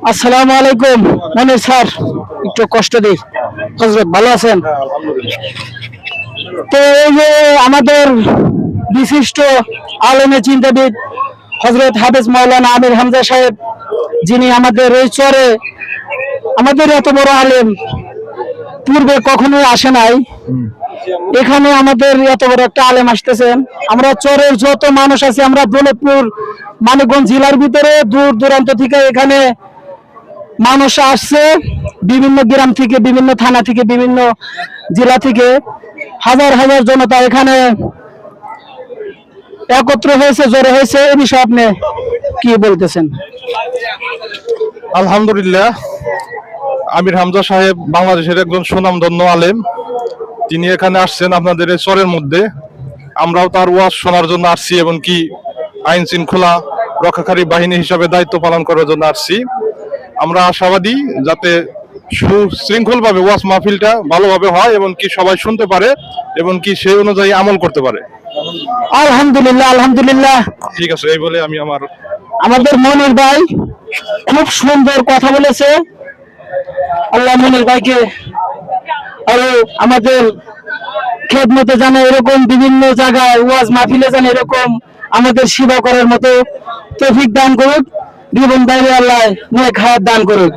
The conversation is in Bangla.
আসসালামু আলাইকুম। মনির স্যার, একটু কষ্ট দিই। হযরত ভালো আছেন? তো এই যে আমাদের বিশিষ্ট আলেমে চিন্তাবিদ হযরত হাফেজ মাওলানা আমির হামজা সাহেব, যিনি আমাদের এই চরে, আমাদের এত বড় আলেম পূর্বে কখনোই আসে নাই। এখানে আমাদের এত বড় একটা আলেম আসতেছেন। আমরা চরের যত মানুষ আছে, আমরা দৌলতপুর মানিকগঞ্জ জেলার ভিতরে দূর দূরান্ত থেকে এখানে মানুষ আসছে, বিভিন্ন গ্রাম থেকে, বিভিন্ন থানা থেকে, বিভিন্ন জেলা থেকে হাজার হাজার জনতা এখানে একত্র হয়েছে, জড়ো হয়েছে। এই বিষয়ে আপনি কি বলতেছেন? আলহামদুলিল্লাহ, আমির হামজা সাহেব বাংলাদেশের একজন সুনামধন্য আলেম। তিনি এখানে আসছেন আপনাদের এই চরের মধ্যে। আমরাও তার ওয়াজ শোনার জন্য আসছি এবং কি আইন শৃঙ্খলা রক্ষাকারী বাহিনী হিসাবে দায়িত্ব পালন করার জন্য আসছি। আমরা আশাবাদী যাতে সুশৃঙ্খলভাবে ওয়াজ মাহফিলটা ভালোভাবে হয় এবং কি সবাই শুনতে পারে এবং কি সেই অনুযায়ী আমল করতে পারে। আলহামদুলিল্লাহ, আলহামদুলিল্লাহ। ঠিক আছে, এই বলে আমি আমাদের মনির ভাই খুব সুন্দর কথা বলেছে। আল্লাহ মনির ভাইকে আরো আমাদের খেদমতে জানে, এরকম বিভিন্ন জায়গায় ওয়াজ মাহফিলে জানে এরকম আমাদের সেবা করার মতো তৌফিক দান করুক। জীবন বাইরে আল্লাহ নেক হায়াত দান করুক।